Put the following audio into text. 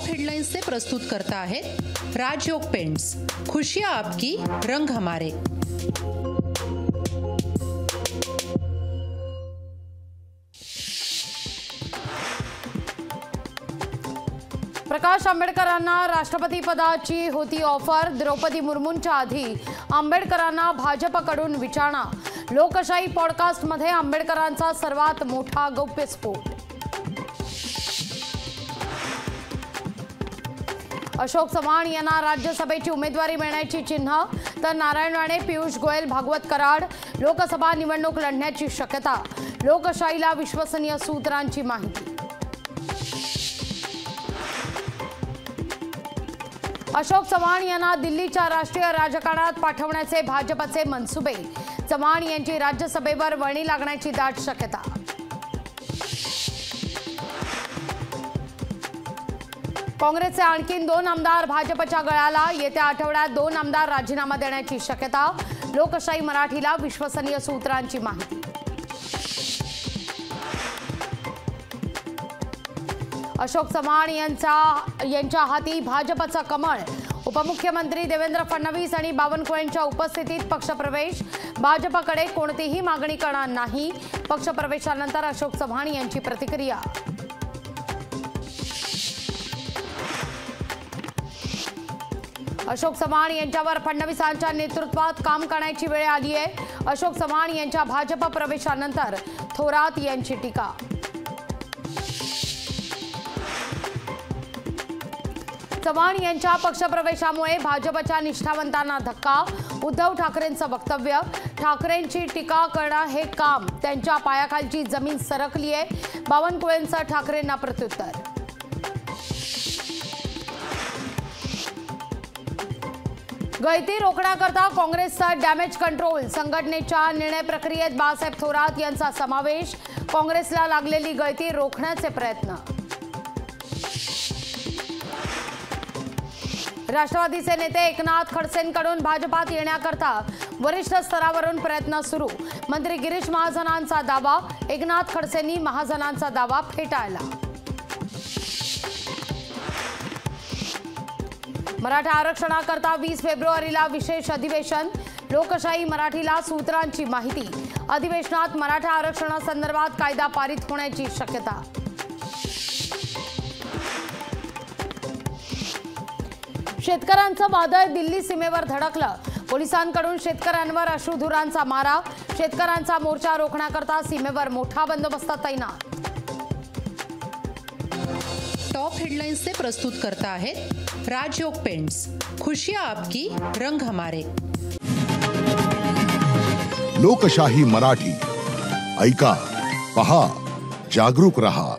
Top headlines से प्रस्तुत करता है राजयोग पेंट्स। खुशियां आपकी, रंग हमारे। प्रकाश आंबेडकरांना राष्ट्रपती पदाची होती ऑफर। द्रौपदी मुर्मूंच्या आधी आंबेडकरांना भाजपकडून विचारणा। लोकशाही पॉडकास्टमध्ये आंबेडकरांचा सर्वात मोठा गौप्यस्फोट। अशोक चव्हाण यांना राज्यसभेची उमेदवारी मिळण्याची चिन्ह, तर नारायण राणे, पियुष गोयल, भागवत कराड लोकसभा निवडणूक लढण्याची शक्यता। लोकशाहीला विश्वसनीय सूत्रांची माहिती। अशोक चव्हाण यांना दिल्लीच्या राष्ट्रीय राजकारणात पाठवण्याचे भाजपचे मनसुबे। चव्हाण यांची राज्यसभेवर वर्णी लागण्याची दाट शक्यता। काँग्रेसचे आणखी 2 आमदार भाजपच्या गळाला। येत्या आठवड्यात 2 आमदार राजीनामा देण्याची शक्यता। लोकशाही मराठीला विश्वसनीय सूत्रांची माहिती। अशोक चव्हाण यांच्या हाती भाजपचं कमळ। उपमुख्यमंत्री देवेंद्र फडणवीस आणि बावनकुळेंच्या उपस्थितीत पक्षप्रवेश। भाजपकडे कोणतीही मागणी करणार नाही। पक्षप्रवेशानंतर अशोक चव्हाण यांची प्रतिक्रिया। अशोक चव्हाण यांच्यावर फडणवीसांच्या नेतृत्वात काम करण्याची वेळ आली आहे। अशोक चव्हाण यांच्या भाजप प्रवेशानंतर थोरात यांची टीका। चव्हाण यांच्या पक्षप्रवेशामुळे भाजपच्या निष्ठावंतांना धक्का। उद्धव ठाकरेंचं वक्तव्य। ठाकरेंची टीका करणं हे काम त्यांच्या पायाखालची जमीन सरकली आहे। बावनकुळेंचं ठाकरेंना प्रत्युत्तर। गळती रोखण्याकरता काँग्रेसचा डॅमेज कंट्रोल। संघटनेच्या निर्णय प्रक्रियेत बाळासाहेब थोरात यांचा समावेश। काँग्रेसला लागलेली गळती रोखण्याचे प्रयत्न। राष्ट्रवादीचे नेते एकनाथ खडसेंकडून भाजपात येण्याकरता वरिष्ठ स्तरावरून प्रयत्न सुरू। मंत्री गिरीश महाजनांचा दावा। एकनाथ खडसेंनी महाजनांचा दावा फेटाळला। मराठा आरक्षणाकरता 20 फेब्रुवारीला विशेष अधिवेशन। लोकशाही मराठीला सूत्रांची माहिती। अधिवेशनात मराठा आरक्षणासंदर्भात कायदा पारित होण्याची शक्यता। शेतकऱ्यांचं वादळ दिल्ली सीमेवर धडकलं। पोलिसांकडून शेतकऱ्यांवर अश्रुधुरांचा मारा। शेतकऱ्यांचा मोर्चा रोखण्याकरता सीमेवर मोठा बंदोबस्त तैनात। टॉप हेडलाइन्स से प्रस्तुत करता है राजयोग पेंट्स। खुशियां आपकी, रंग हमारे। लोकशाही मराठी ऐका, पहा, जागरूक रहा।